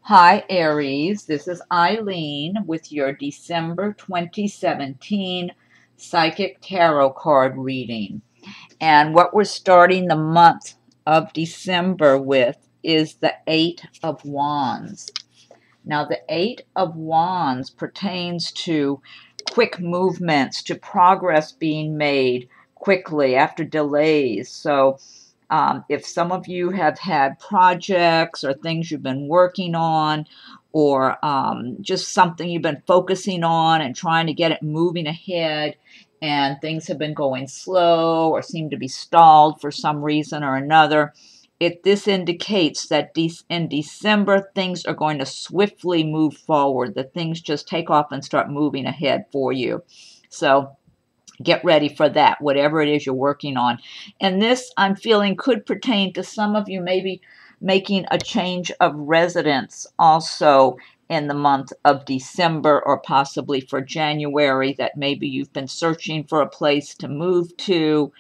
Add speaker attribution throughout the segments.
Speaker 1: Hi, Aries. This is Eileen with your December 2017 Psychic Tarot card reading. And what we're starting the month of December with is the Eight of Wands. Now, the Eight of Wands pertains to quick movements, to progress being made quickly after delays. So, if some of you have had projects or things you've been working on, or just something you've been focusing on and trying to get it moving ahead, and things have been going slow or seem to be stalled for some reason or another, this indicates that in December things are going to swiftly move forward, that things just take off and start moving ahead for you. So get ready for that, whatever it is you're working on. And this, I'm feeling, could pertain to some of you maybe making a change of residence also in the month of December, or possibly for January, that maybe you've been searching for a place to move to,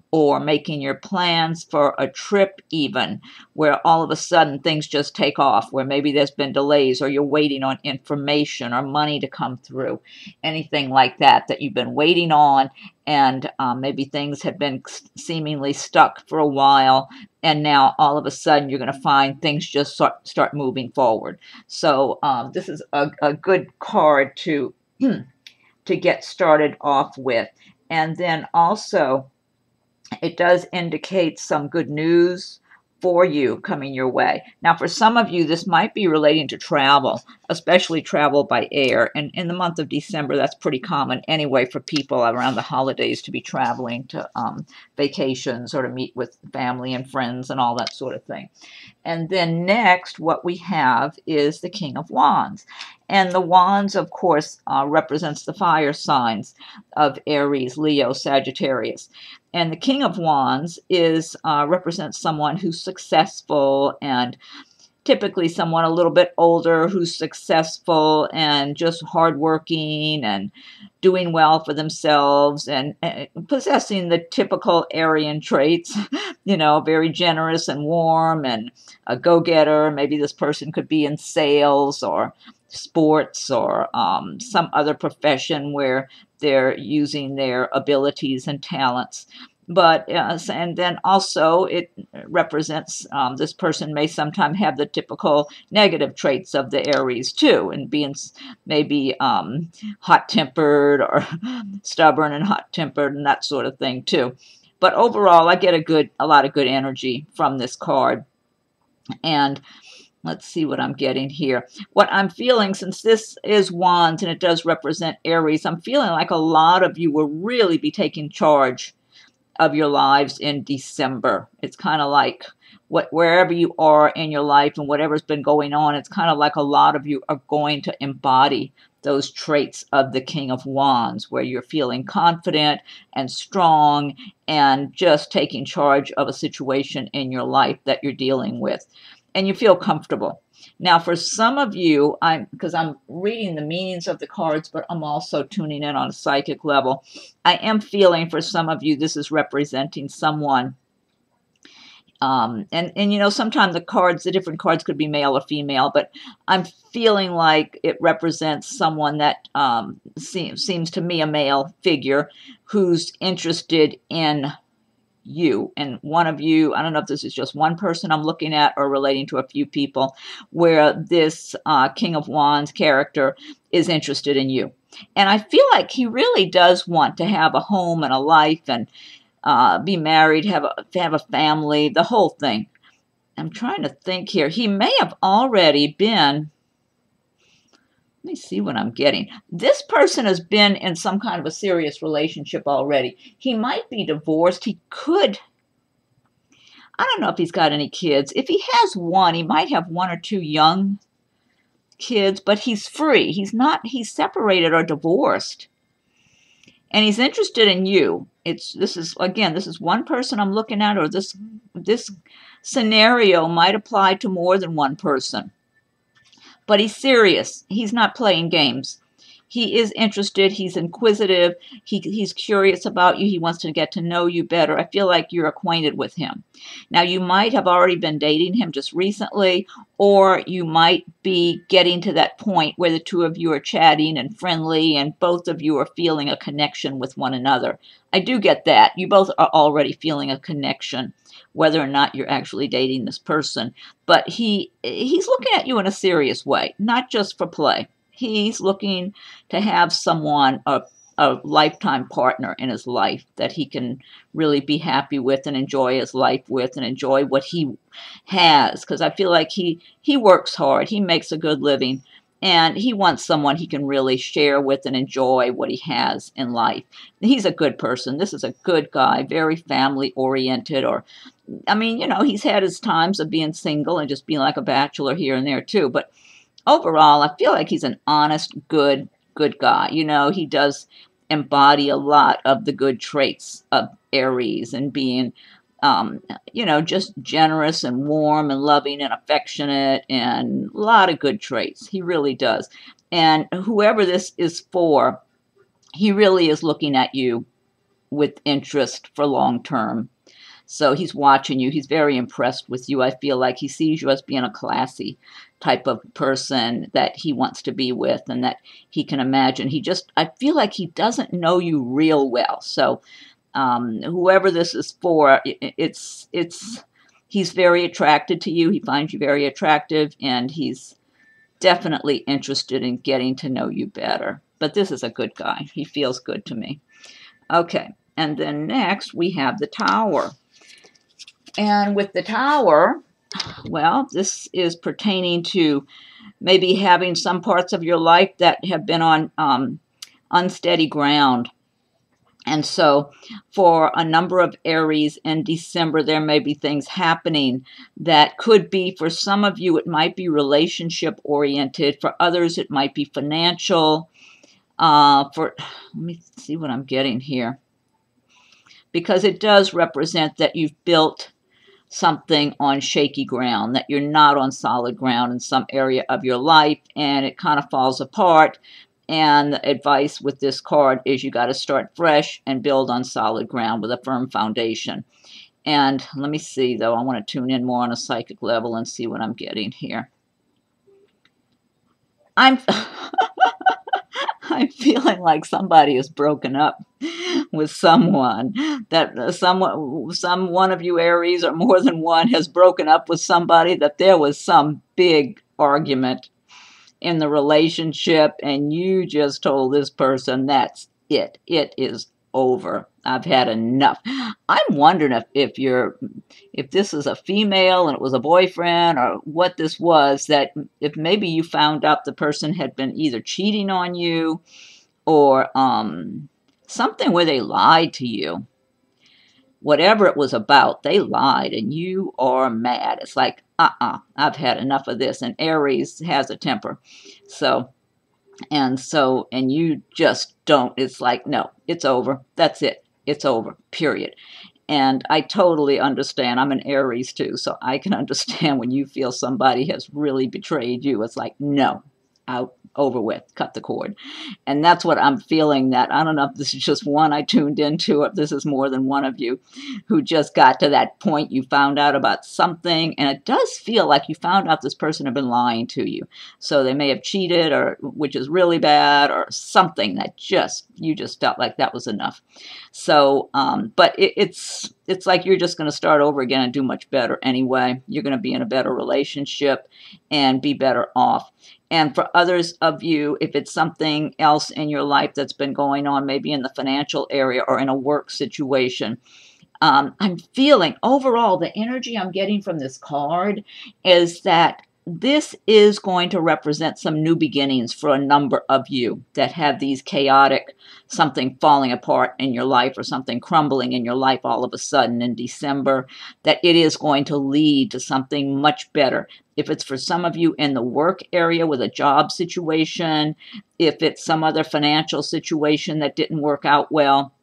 Speaker 1: or making your plans for a trip even, where all of a sudden things just take off, where maybe there's been delays, or you're waiting on information or money to come through, anything like that you've been waiting on, and maybe things have been seemingly stuck for a while, and now all of a sudden you're going to find things just start moving forward. So this is a good card to get started off with. And then also, it does indicate some good news for you coming your way. Now, for some of you, this might be relating to travel, especially travel by air. And in the month of December, that's pretty common anyway for people around the holidays to be traveling to vacations or to meet with family and friends and all that sort of thing. And then next, what we have is the King of Wands. And the Wands, of course, represents the fire signs of Aries, Leo, Sagittarius. And the King of Wands represents someone who's successful, and typically someone a little bit older who's successful and just hardworking and doing well for themselves, and possessing the typical Aryan traits, very generous and warm and a go-getter. Maybe this person could be in sales or sports or some other profession where they're using their abilities and talents. But and then also it represents this person may sometimes have the typical negative traits of the Aries too, and being maybe hot-tempered or stubborn and hot-tempered and that sort of thing too. But overall, I get a lot of good energy from this card. And let's see what I'm getting here. What I'm feeling, since this is Wands and it does represent Aries, I'm feeling like a lot of you will really be taking charge of your lives in December. It's kind of like wherever you are in your life and whatever's been going on, it's kind of like a lot of you are going to embody those traits of the King of Wands, where you're feeling confident and strong and just taking charge of a situation in your life that you're dealing with, and you feel comfortable. Now, for some of you, because I'm reading the meanings of the cards, but I'm also tuning in on a psychic level, I am feeling for some of you this is representing someone. Sometimes the different cards could be male or female, but I'm feeling like it represents someone that seems to me a male figure who's interested in you. And one of you, I don't know if this is just one person I'm looking at or relating to a few people, where this King of Wands character is interested in you. And I feel like he really does want to have a home and a life and be married, have a family, the whole thing. I'm trying to think here. He may have already been, let me see what I'm getting. This person has been in some kind of a serious relationship already. He might be divorced. He could, I don't know if he's got any kids. If he has one, he might have one or two young kids, but he's free. He's separated or divorced. And he's interested in you. This is one person I'm looking at, or this scenario might apply to more than one person. But he's serious. He's not playing games. he is interested. He's inquisitive. He's curious about you. He wants to get to know you better. I feel like you're acquainted with him. Now, you might have already been dating him just recently, or you might be getting to that point where the two of you are chatting and friendly, and both of you are feeling a connection with one another. I do get that. You both are already feeling a connection, whether or not you're actually dating this person. But he's looking at you in a serious way, not just for play. He's looking to have someone, a lifetime partner in his life that he can really be happy with and enjoy his life with and enjoy what he has. Because I feel like he works hard. He makes a good living. And he wants someone he can really share with and enjoy what he has in life. He's a good person. This is a good guy, very family oriented. Or, I mean, he's had his times of being single and just being like a bachelor here and there too. But overall, I feel like he's an honest, good guy. He does embody a lot of the good traits of Aries and being, just generous and warm and loving and affectionate and a lot of good traits. He really does. And whoever this is for, he really is looking at you with interest for long term. So he's watching you. He's very impressed with you. I feel like he sees you as being a classy type of person that he wants to be with and that he can imagine. I feel like he doesn't know you real well. So whoever this is for, he's very attracted to you. He finds you very attractive, and he's definitely interested in getting to know you better. But this is a good guy. He feels good to me. Okay, and then next we have the Tower. And with the Tower, well, this is pertaining to maybe having some parts of your life that have been on unsteady ground. And so for a number of Aries in December, there may be things happening that could be, for some of you, it might be relationship oriented. For others, it might be financial. Let me see what I'm getting here. Because it does represent that you've built something on shaky ground, that you're not on solid ground in some area of your life, and it kind of falls apart. And the advice with this card is you got to start fresh and build on solid ground with a firm foundation. And let me see, though. I want to tune in more on a psychic level and see what I'm getting here. I'm feeling like somebody is broken up with someone, that one of you Aries, or more than one, has broken up with somebody, that there was some big argument in the relationship, and you just told this person, that's it. It is over. I've had enough. I'm wondering if this is a female and it was a boyfriend, or what this was, that if maybe you found out the person had been either cheating on you or something where they lied to you. Whatever it was about, they lied, and you are mad. It's like, I've had enough of this. And Aries has a temper. And you just don't. It's like, no, it's over. That's it. It's over, period. And I totally understand. I'm an Aries too, so I can understand when you feel somebody has really betrayed you. It's like, no, out, over with, cut the cord. And that's what I'm feeling. That I don't know if this is just one I tuned into, or if this is more than one of you who just got to that point. You found out about something, and it does feel like you found out this person had been lying to you. So they may have cheated, or which is really bad, or something that you just felt like that was enough. So, but it's like you're just going to start over again and do much better anyway. You're going to be in a better relationship and be better off. And for others of you, if it's something else in your life that's been going on, maybe in the financial area or in a work situation, I'm feeling overall the energy I'm getting from this card is that this is going to represent some new beginnings for a number of you that have these chaotic, something falling apart in your life or something crumbling in your life all of a sudden in December, that it is going to lead to something much better. If it's for some of you in the work area with a job situation, if it's some other financial situation that didn't work out well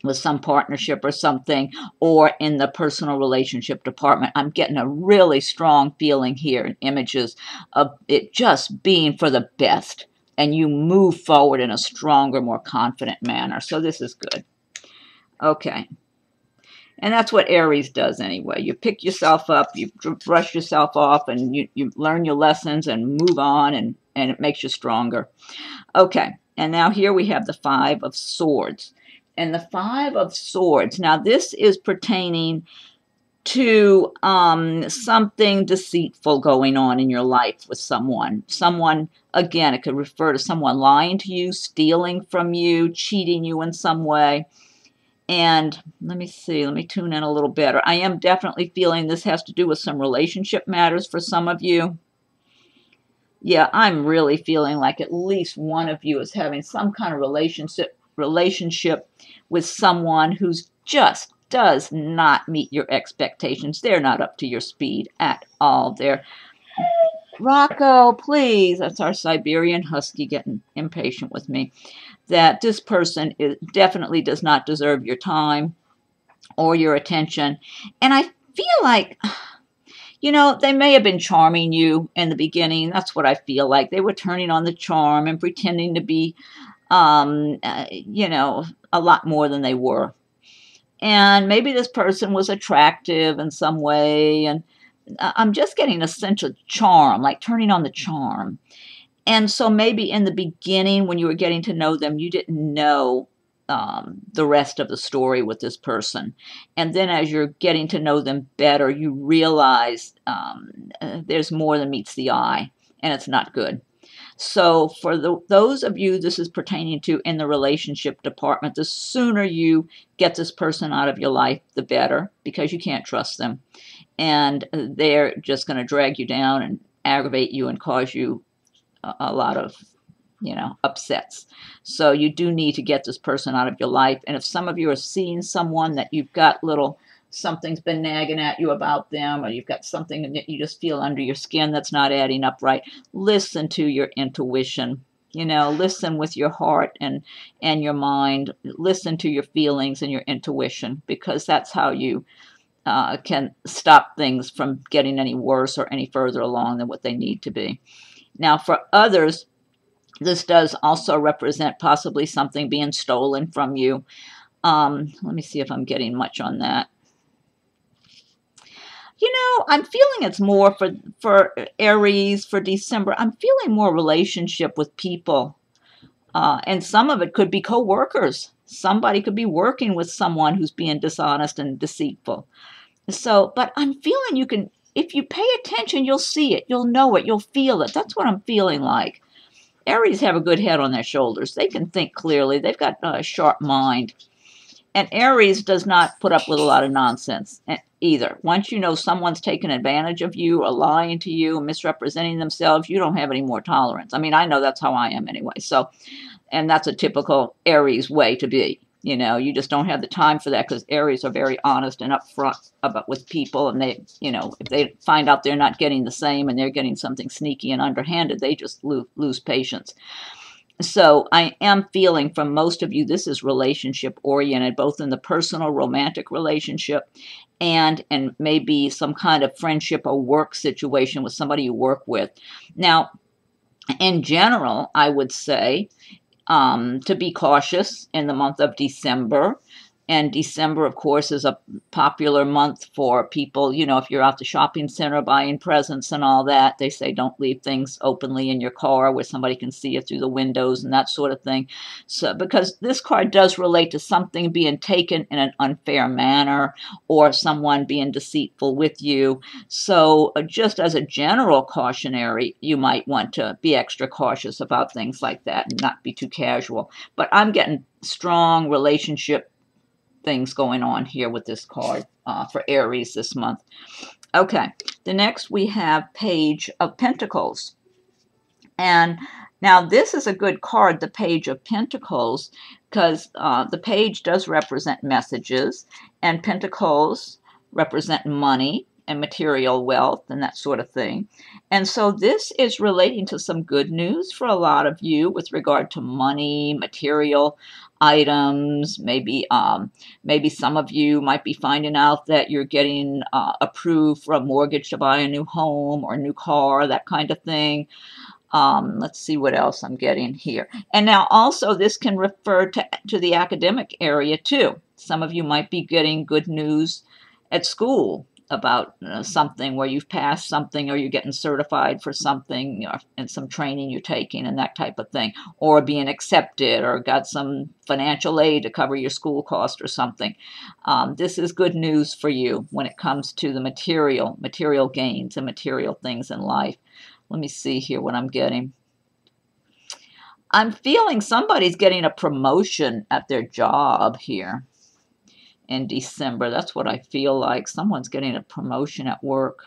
Speaker 1: with some partnership or something, or in the personal relationship department, I'm getting a really strong feeling here in images of it just being for the best. and you move forward in a stronger, more confident manner. So this is good. Okay. And that's what Aries does anyway. You pick yourself up, you brush yourself off, and you learn your lessons and move on, and it makes you stronger. Okay, and now here we have the Five of Swords. And the Five of Swords, now this is pertaining to something deceitful going on in your life with someone. Someone, again, it could refer to someone lying to you, stealing from you, cheating you in some way. And let me see, let me tune in a little better. I am definitely feeling this has to do with some relationship matters for some of you. Yeah, I'm really feeling like at least one of you is having some kind of relationship with someone who's just does not meet your expectations. They're not up to your speed at all. They're Rocco, please. That's our Siberian Husky getting impatient with me. That this person definitely does not deserve your time or your attention. And I feel like, you know, they may have been charming you in the beginning. That's what I feel like. They were turning on the charm and pretending to be, you know, a lot more than they were. And maybe this person was attractive in some way. And I'm just getting a sense of charm, like turning on the charm. And so maybe in the beginning, when you were getting to know them, you didn't know the rest of the story with this person. And then as you're getting to know them better, you realize there's more than meets the eye, and it's not good. So for those of you this is pertaining to in the relationship department, the sooner you get this person out of your life, the better, because you can't trust them. And they're just going to drag you down and aggravate you and cause you a lot of, you know, upsets. So you do need to get this person out of your life. And if some of you are seeing someone that you've got something's been nagging at you about them, or you've got something that you just feel under your skin that's not adding up right, listen to your intuition. You know, listen with your heart and your mind. Listen to your feelings and your intuition, because that's how you can stop things from getting any worse or any further along than what they need to be. Now, for others, this does also represent possibly something being stolen from you. Let me see if I'm getting much on that. You know, I'm feeling it's more for Aries for December. I'm feeling more relationship with people. And some of it could be co-workers. Somebody could be working with someone who's being dishonest and deceitful. So, but I'm feeling you can, if you pay attention, you'll see it, you'll know it, you'll feel it. That's what I'm feeling like. Aries have a good head on their shoulders. They can think clearly. They've got a sharp mind. And Aries does not put up with a lot of nonsense either. Once you know someone's taking advantage of you or lying to you and misrepresenting themselves, you don't have any more tolerance. I mean, I know that's how I am anyway. So, and that's a typical Aries way to be. You know, you just don't have the time for that, because Aries are very honest and upfront with people. And they, you know, if they find out they're not getting the same and they're getting something sneaky and underhanded, they just lose patience. So I am feeling from most of you, this is relationship oriented, both in the personal romantic relationship and maybe some kind of friendship or work situation with somebody you work with. Now, in general, I would say to be cautious in the month of December. And December, of course, is a popular month for people. You know, if you're out the shopping center buying presents and all that, they say don't leave things openly in your car where somebody can see it through the windows and that sort of thing. So, because this card does relate to something being taken in an unfair manner or someone being deceitful with you. So just as a general cautionary, you might want to be extra cautious about things like that and not be too casual. But I'm getting strong relationship things going on here with this card for Aries this month. Okay, the next we have Page of Pentacles. And now this is a good card, the Page of Pentacles, because the page does represent messages, and pentacles represent money and material wealth and that sort of thing. And so this is relating to some good news for a lot of you with regard to money, material items. Maybe some of you might be finding out that you're getting approved for a mortgage to buy a new home or a new car, that kind of thing. Let's see what else I'm getting here. And now also this can refer to the academic area too. Some of you might be getting good news at school about something where you've passed something, or you're getting certified for something, and some training you're taking and that type of thing, or being accepted, or got some financial aid to cover your school cost or something. This is good news for you when it comes to the material gains and material things in life. Let me see here what I'm getting. I'm feeling somebody's getting a promotion at their job here in December. That's what I feel like. Someone's getting a promotion at work.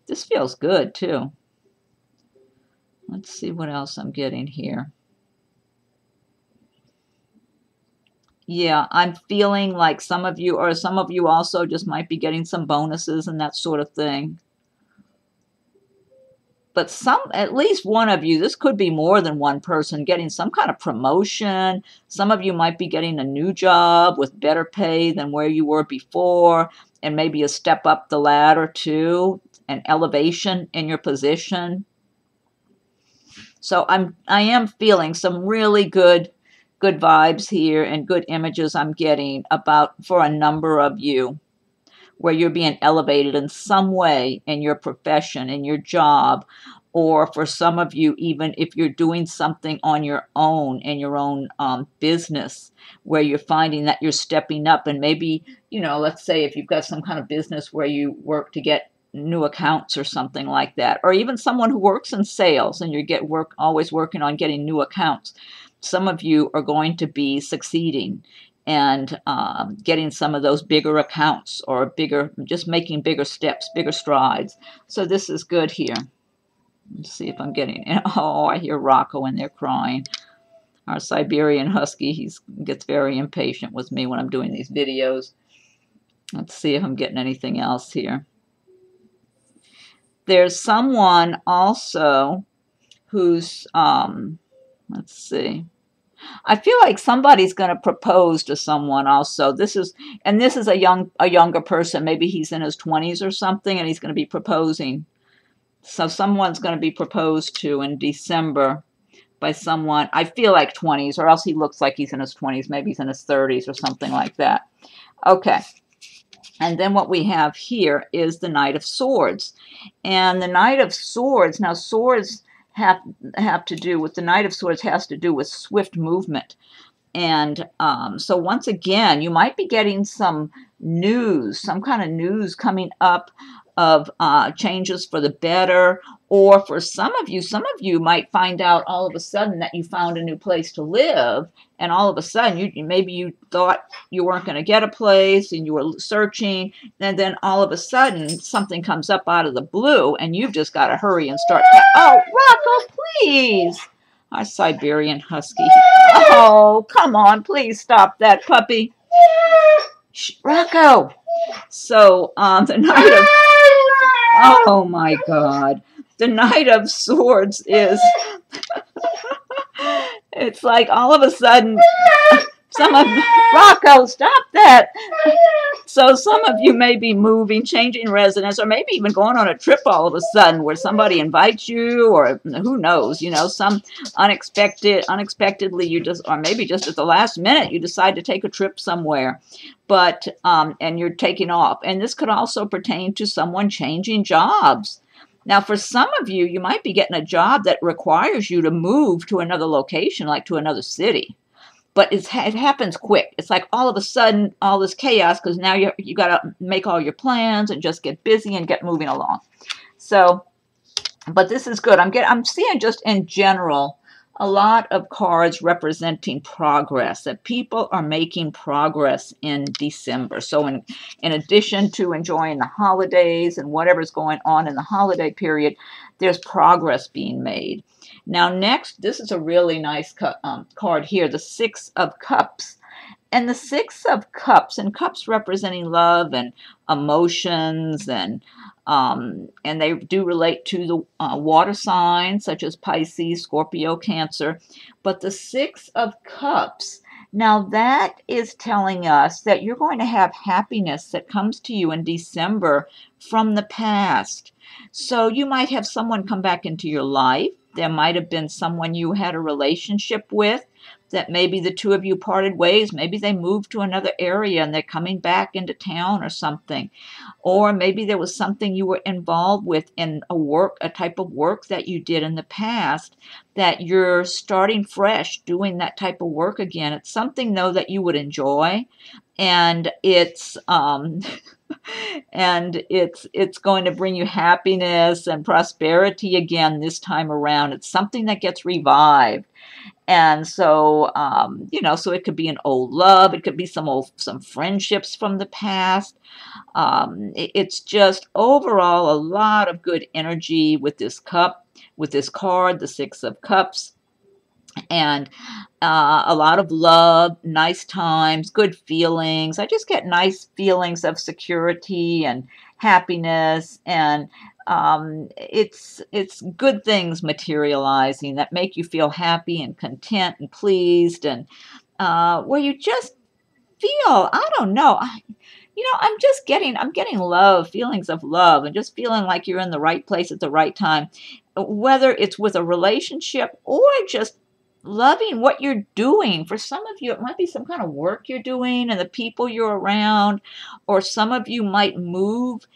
Speaker 1: This feels good too. Let's see what else I'm getting here. Yeah, I'm feeling like some of you also just might be getting some bonuses and that sort of thing. But at least one of you, this could be more than one person, getting some kind of promotion. Some of you might be getting a new job with better pay than where you were before, and maybe a step up the ladder too, an elevation in your position. So I am feeling some really good vibes here, and good images I'm getting for a number of you, where you're being elevated in some way in your profession, in your job, or for some of you, even if you're doing something on your own, in your own business, where you're finding that you're stepping up. And maybe, let's say if you've got some kind of business where you work to get new accounts or something like that, or even someone who works in sales and always working on getting new accounts. Some of you are going to be succeeding and getting some of those bigger accounts, or just making bigger steps, bigger strides. So this is good here. Let's see if I'm getting it. Oh, I hear Rocco in there crying. Our Siberian Husky, he gets very impatient with me when I'm doing these videos. Let's see if I'm getting anything else here. There's someone also who's, let's see. I feel like somebody's going to propose to someone also. This is a younger person. Maybe he's in his 20s or something, and he's going to be proposing. So someone's going to be proposed to in December by someone. I feel like 20s, or else he looks like he's in his 20s. Maybe he's in his 30s or something like that. Okay. And then what we have here is the Knight of Swords. And the Knight of Swords, now swords have to do with, the Knight of Swords has to do with swift movement. And so once again, you might be getting some news, some kind of news coming up of changes for the better. Or for some of you might find out all of a sudden that you found a new place to live, and all of a sudden maybe you thought you weren't going to get a place and you were searching, and then all of a sudden something comes up out of the blue and you've just got to hurry and start. Oh, Rocco, please. Our Siberian Husky. Oh, come on, please stop that puppy. Shh, Rocco. So the Knight of, oh my God. The Knight of Swords is, it's like all of a sudden, Rocco, stop that. So some of you may be moving, changing residence, or maybe even going on a trip all of a sudden where somebody invites you, or who knows, some unexpectedly you just, or maybe just at the last minute, you decide to take a trip somewhere, but, and you're taking off. And this could also pertain to someone changing jobs. Now, for some of you, you might be getting a job that requires you to move to another location, like to another city. But it happens quick. It's like all of a sudden, all this chaos, because now you got to make all your plans and just get busy and get moving along. So, but this is good. I'm seeing just in general a lot of cards representing progress, that people are making progress in December. So in addition to enjoying the holidays and whatever's going on in the holiday period, there's progress being made. Now next, this is a really nice card here, the Six of Cups. And the Six of Cups, and cups representing love and emotions, and they do relate to the water signs such as Pisces, Scorpio, Cancer. But the Six of Cups Now that is telling us that you're going to have happiness that comes to you in December from the past. So you might have someone come back into your life. There might have been someone you had a relationship with that maybe the two of you parted ways. Maybe they moved to another area and they're coming back into town or something. Or maybe there was something you were involved with in a type of work that you did in the past that you're starting fresh doing that type of work again. It's something though that you would enjoy, and it's and it's going to bring you happiness and prosperity again this time around. It's something that gets revived. And so, so it could be an old love. It could be some friendships from the past. It's just overall a lot of good energy with this with this card, the Six of Cups, and a lot of love, nice times, good feelings. I just get nice feelings of security and happiness, and it's good things materializing that make you feel happy and content and pleased, and where you just feel, I don't know, I'm getting love, feelings of love, and just feeling like you're in the right place at the right time, whether it's with a relationship or just loving what you're doing. For some of you, it might be some kind of work you're doing and the people you're around, or some of you might move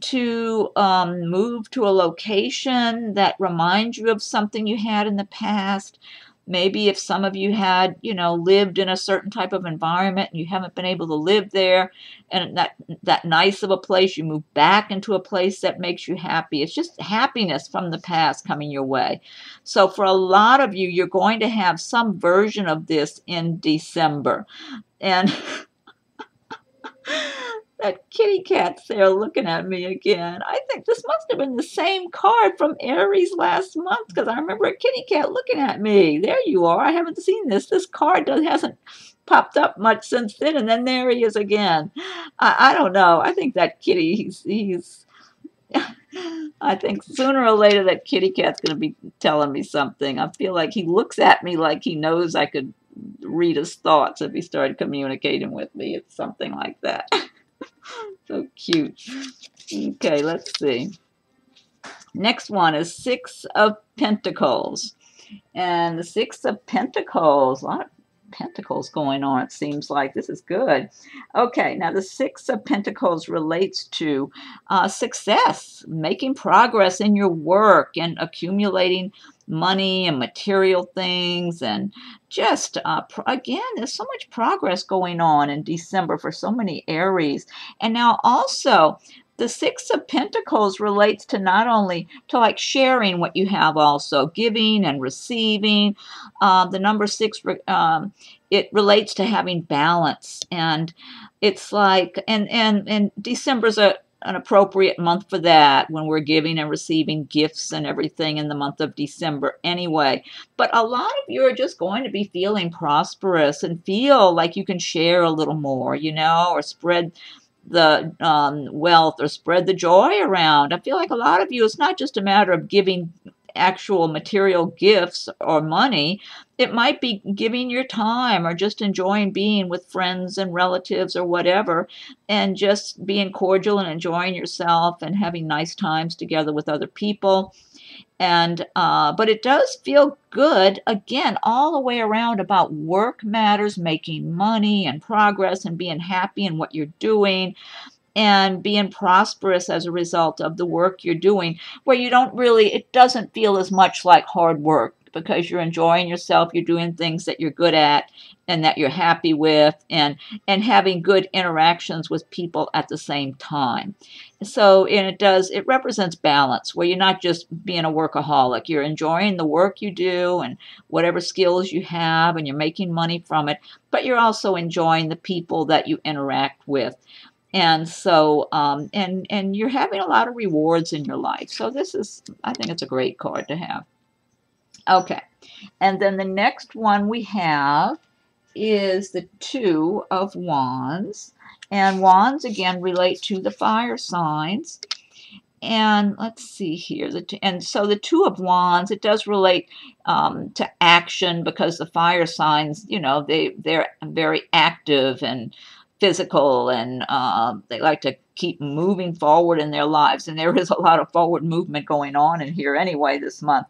Speaker 1: to a location that reminds you of something you had in the past. Maybe if some of you had, lived in a certain type of environment and you haven't been able to live there, and that nice of a place, you move back into a place that makes you happy. It's just happiness from the past coming your way. So for a lot of you, you're going to have some version of this in December. And that kitty cat's there looking at me again. I think this must have been the same card from Aries last month, because I remember a kitty cat looking at me. There you are. I haven't seen this. This card hasn't popped up much since then, and then there he is again. I don't know. I think that kitty, he's I think sooner or later that kitty cat's going to be telling me something. I feel like he looks at me like he knows I could read his thoughts if he started communicating with me. It's something like that. So cute. Okay, let's see. Next one is Six of Pentacles. And the Six of Pentacles, a lot of pentacles going on, it seems like. This is good. Okay, now the Six of Pentacles relates to success, making progress in your work and accumulating money and material things, and just again, there's so much progress going on in December for so many Aries. And now also the Six of Pentacles relates to not only to like sharing what you have, also giving and receiving. The number six, it relates to having balance, and it's like, and December's an appropriate month for that, when we're giving and receiving gifts and everything in the month of December anyway. But a lot of you are just going to be feeling prosperous and feel like you can share a little more, or spread the wealth, or spread the joy around. I feel like a lot of you, it's not just a matter of giving actual material gifts or money. It might be giving your time, or just enjoying being with friends and relatives or whatever, and just being cordial and enjoying yourself and having nice times together with other people. And but it does feel good, again, all the way around, about work matters, making money and progress and being happy in what you're doing, and being prosperous as a result of the work you're doing, where it doesn't feel as much like hard work, because you're enjoying yourself, you're doing things that you're good at and that you're happy with, and having good interactions with people at the same time. So, and it represents balance, where you're not just being a workaholic, you're enjoying the work you do and whatever skills you have, and you're making money from it, but you're also enjoying the people that you interact with. And so, and you're having a lot of rewards in your life. So I think it's a great card to have. Okay, and then the next one we have is the Two of Wands. And wands, again, relate to the fire signs. And let's see here. And so the Two of Wands, it does relate to action, because the fire signs, you know, they're very active and physical, and they like to keep moving forward in their lives. And there is a lot of forward movement going on in here anyway this month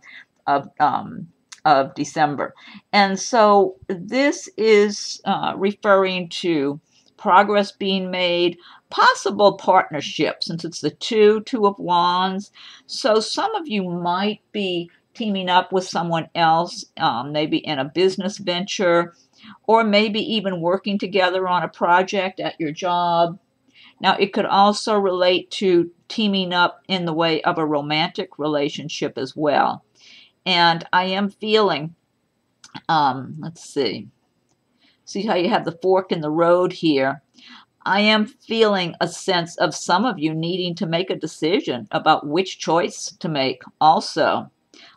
Speaker 1: of December. And so this is referring to progress being made, possible partnership, since it's the Two of Wands. So some of you might be teaming up with someone else, maybe in a business venture, or maybe even working together on a project at your job. Now, it could also relate to teaming up in the way of a romantic relationship as well. And I am feeling, let's see how you have the fork in the road here. I am feeling a sense of some of you needing to make a decision about which choice to make also.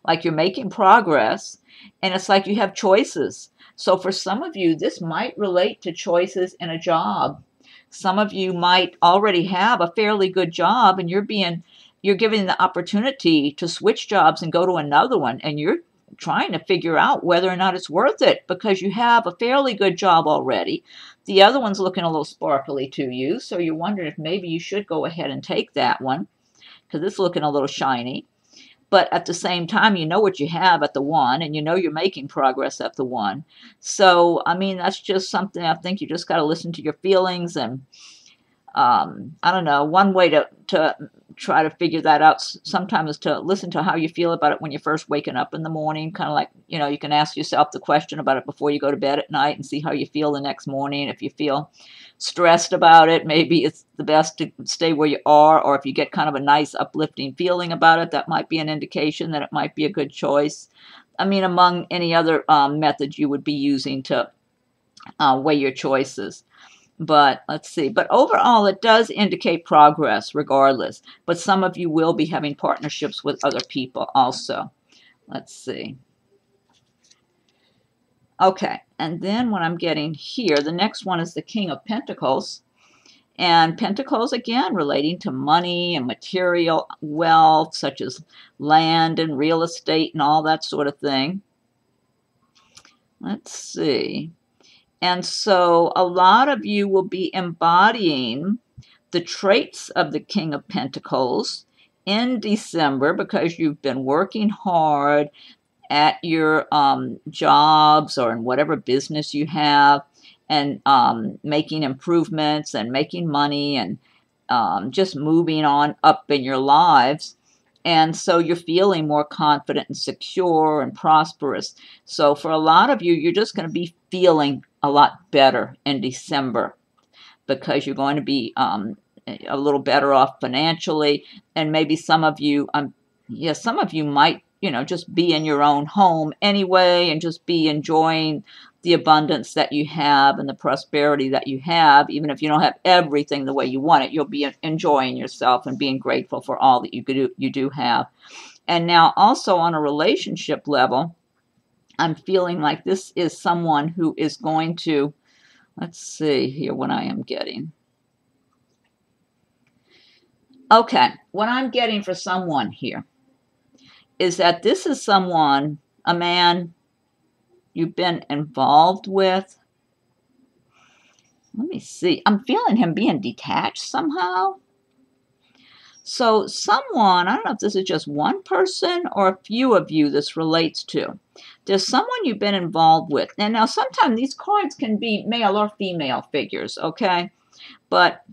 Speaker 1: Like you're making progress, and it's like you have choices. So for some of you, this might relate to choices in a job. Some of you might already have a fairly good job, and you're given the opportunity to switch jobs and go to another one, and you're trying to figure out whether or not it's worth it, because you have a fairly good job already. The other one's looking a little sparkly to you, so you're wondering if maybe you should go ahead and take that one, because it's looking a little shiny. But at the same time, you know what you have at the one, and you know you're making progress at the one. So, I mean, that's just something I think you just got to listen to your feelings. And I don't know, one way to try to figure that out sometimes is to listen to how you feel about it when you're first waking up in the morning. Kind of like, you know, you can ask yourself the question about it before you go to bed at night and see how you feel the next morning. If you feel stressed about it, maybe it's the best to stay where you are. Or if you get kind of a nice uplifting feeling about it, that might be an indication that it might be a good choice. I mean, among any other methods you would be using to weigh your choices. But let's see. But overall, it does indicate progress regardless. But some of you will be having partnerships with other people also. Let's see. Okay. And then what I'm getting here, the next one is the King of Pentacles. And Pentacles, again, relating to money and material wealth, such as land and real estate and all that sort of thing. Let's see. And so a lot of you will be embodying the traits of the King of Pentacles in December, because you've been working hard at your jobs or in whatever business you have, and making improvements and making money, and just moving on up in your lives. And so you're feeling more confident and secure and prosperous. So for a lot of you, you're just going to be feeling a lot better in December, because you're going to be a little better off financially. And maybe some of you, some of you might, you know, just be in your own home anyway, and just be enjoying the abundance that you have and the prosperity that you have. Even if you don't have everything the way you want it, you'll be enjoying yourself and being grateful for all that you do have. And now also on a relationship level, I'm feeling like this is someone who is going to, let's see here what I am getting. Okay, what I'm getting for someone here is that this is someone, a man you've been involved with. Let me see. I'm feeling him being detached somehow. So someone, I don't know if this is just one person or a few of you this relates to. There's someone you've been involved with. And now sometimes these cards can be male or female figures, okay? But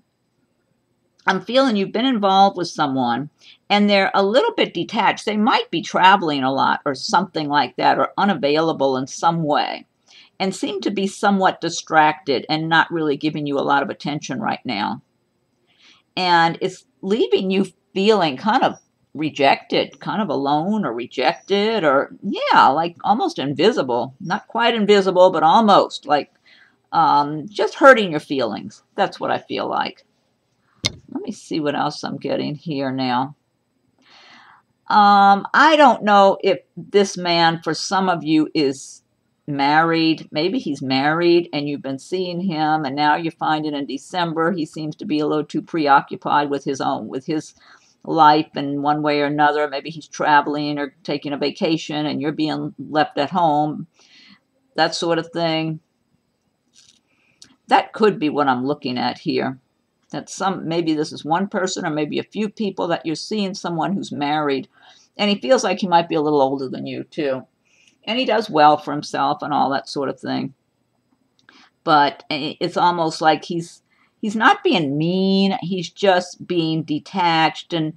Speaker 1: I'm feeling you've been involved with someone and they're a little bit detached. They might be traveling a lot or something like that, or unavailable in some way, and seem to be somewhat distracted and not really giving you a lot of attention right now. And it's leaving you feeling kind of rejected, kind of alone or rejected, or yeah, like almost invisible. Not quite invisible, but almost like just hurting your feelings. That's what I feel like. Let me see what else I'm getting here now. I don't know if this man, for some of you, is married. Maybe he's married and you've been seeing him, and now you find it in December he seems to be a little too preoccupied with his life in one way or another. Maybe he's traveling or taking a vacation and you're being left at home, that sort of thing. That could be what I'm looking at here. That maybe this is one person or maybe a few people that you're seeing someone who's married. And he feels like he might be a little older than you too. And he does well for himself and all that sort of thing. But it's almost like he's not being mean. He's just being detached and,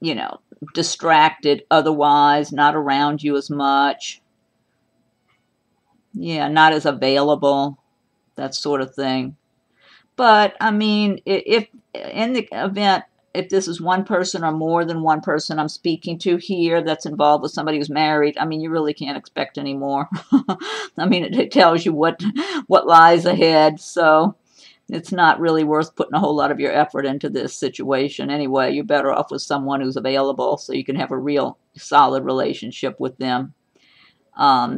Speaker 1: you know, distracted otherwise, not around you as much. Yeah, not as available, that sort of thing. But, I mean, if in the event, if this is one person or more than one person I'm speaking to here that's involved with somebody who's married, I mean, you really can't expect any more. I mean, it tells you what lies ahead. So it's not really worth putting a whole lot of your effort into this situation anyway. You're better off with someone who's available so you can have a real solid relationship with them.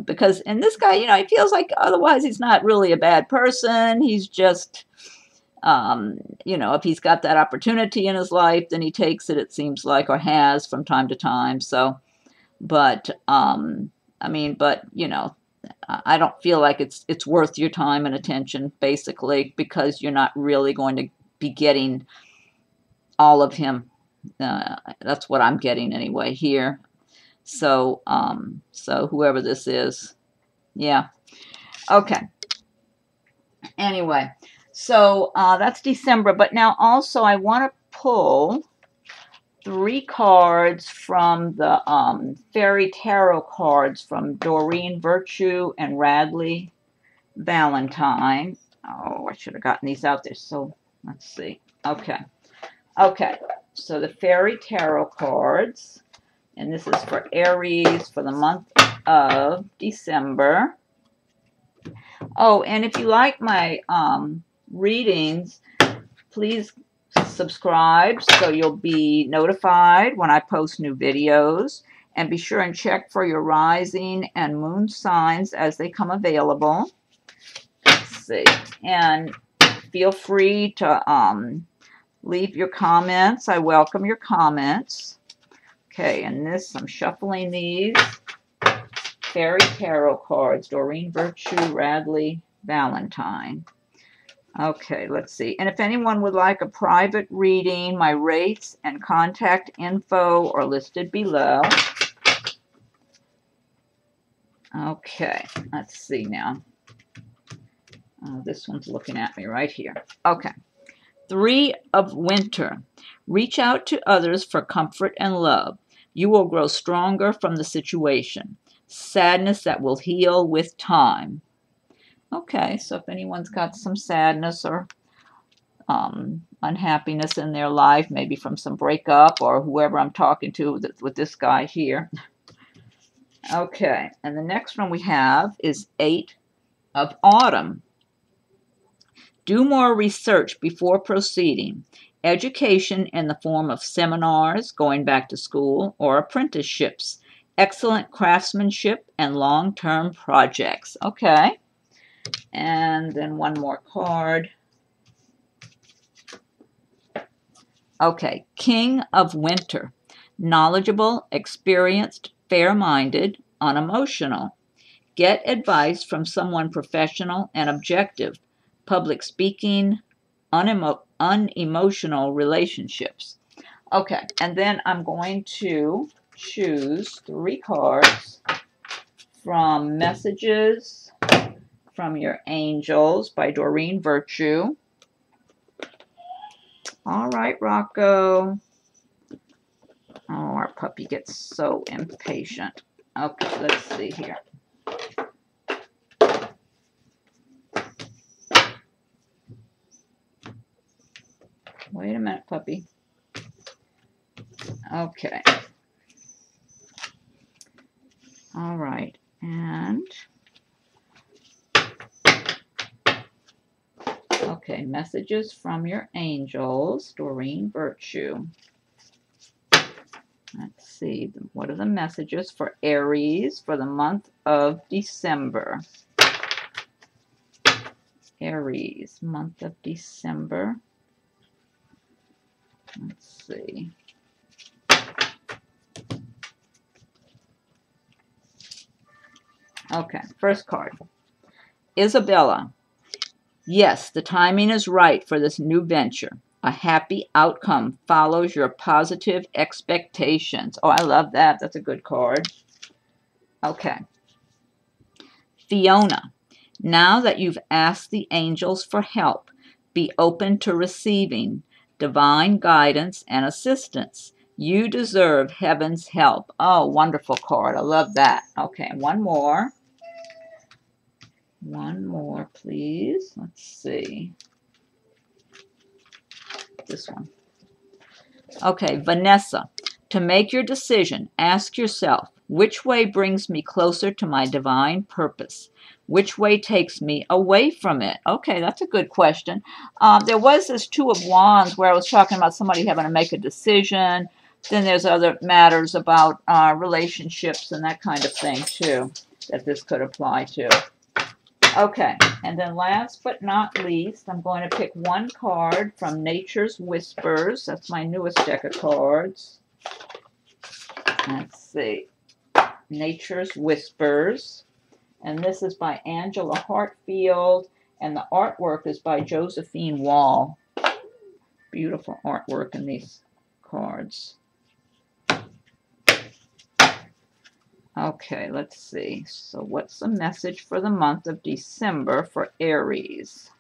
Speaker 1: Because, and this guy, you know, he feels like otherwise he's not really a bad person. He's just, you know, if he's got that opportunity in his life, then he takes it, it seems like, or has from time to time. So, but, I mean, but, you know, I don't feel like it's worth your time and attention, basically, because you're not really going to be getting all of him. That's what I'm getting anyway here. So, so whoever this is, yeah. Okay. Anyway, so that's December. But now also I want to pull 3 cards from the Fairy Tarot cards from Doreen Virtue and Radleigh Valentine. Oh, I should have gotten these out there. So let's see. Okay. Okay. So the Fairy Tarot cards. And this is for Aries for the month of December. Oh, and if you like my readings, please subscribe so you'll be notified when I post new videos. And be sure and check for your rising and moon signs as they come available. Let's see. And feel free to leave your comments. I welcome your comments. Okay, and this, I'm shuffling these Fairy Tarot cards, Doreen Virtue, Radleigh Valentine. Okay, let's see. And if anyone would like a private reading, my rates and contact info are listed below. Okay, let's see now. This one's looking at me right here. Okay. 3 of Winter. Reach out to others for comfort and love. You will grow stronger from the situation. Sadness that will heal with time. Okay, so if anyone's got some sadness or unhappiness in their life, maybe from some breakup or whoever I'm talking to with this guy here. Okay, and the next one we have is 8 of Autumn. Do more research before proceeding. Education in the form of seminars, going back to school, or apprenticeships. Excellent craftsmanship and long-term projects. Okay. And then one more card. Okay. King of Winter. Knowledgeable, experienced, fair-minded, unemotional. Get advice from someone professional and objective. Public speaking, unemotional relationships. Okay, and then I'm going to choose 3 cards from Messages from Your Angels by Doreen Virtue. All right, Rocco. Oh, our puppy gets so impatient. Okay, let's see here. Wait a minute, puppy. Okay. All right. And okay, Messages from Your Angels, Doreen Virtue. Let's see. What are the messages for Aries for the month of December? Aries, month of December. Let's see. Okay, first card. Isabella. Yes, the timing is right for this new venture. A happy outcome follows your positive expectations. Oh, I love that. That's a good card. Okay. Fiona. Now that you've asked the angels for help, be open to receiving divine guidance and assistance. You deserve heaven's help. Oh, wonderful card. I love that. Okay, one more. One more, please. Let's see. This one. Okay, Vanessa. To make your decision, ask yourself, which way brings me closer to my divine purpose? Which way takes me away from it? Okay, that's a good question. There was this Two of Wands where I was talking about somebody having to make a decision. Then there's other matters about relationships and that kind of thing, too, that this could apply to. Okay, and then last but not least, I'm going to pick one card from Nature's Whispers. That's my newest deck of cards. Let's see. Nature's Whispers. And this is by Angela Hartfield. And the artwork is by Josephine Wall. Beautiful artwork in these cards. Okay, let's see. So what's the message for the month of December for Aries?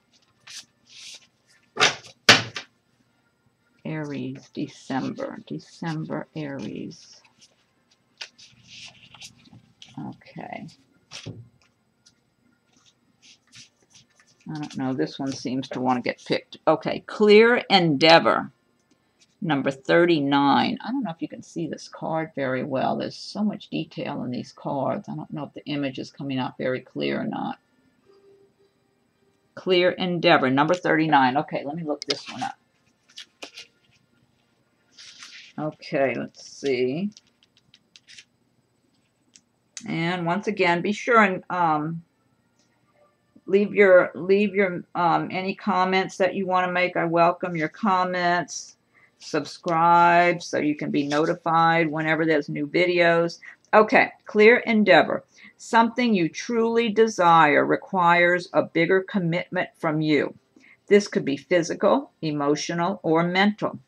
Speaker 1: Aries, December, Aries. Okay. I don't know. This one seems to want to get picked. Okay, Clear Endeavor. Number 39. I don't know if you can see this card very well. There's so much detail in these cards. I don't know if the image is coming out very clear or not. Clear Endeavor, number 39. Okay, let me look this one up. Okay, let's see. And once again, be sure and leave your any comments that you want to make. I welcome your comments. Subscribe so you can be notified whenever there's new videos. Okay, Clear Endeavor. Something you truly desire requires a bigger commitment from you. This could be physical, emotional, or mental.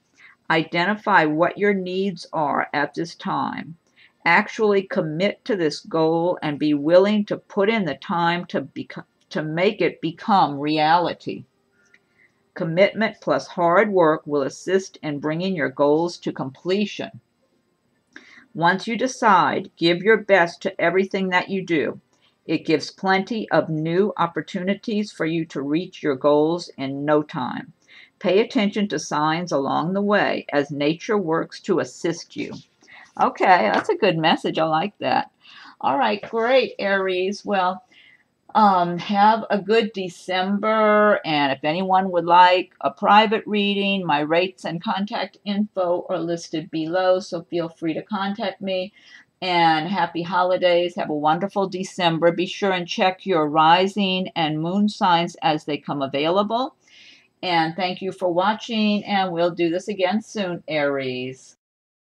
Speaker 1: Identify what your needs are at this time. Actually commit to this goal and be willing to put in the time to make it become reality. Commitment plus hard work will assist in bringing your goals to completion. Once you decide, give your best to everything that you do. It gives plenty of new opportunities for you to reach your goals in no time. Pay attention to signs along the way as nature works to assist you. Okay, that's a good message. I like that. All right, great, Aries. Well, have a good December, and if anyone would like a private reading, my rates and contact info are listed below, so feel free to contact me. And happy holidays. Have a wonderful December. Be sure and check your rising and moon signs as they come available. And thank you for watching, and we'll do this again soon, Aries.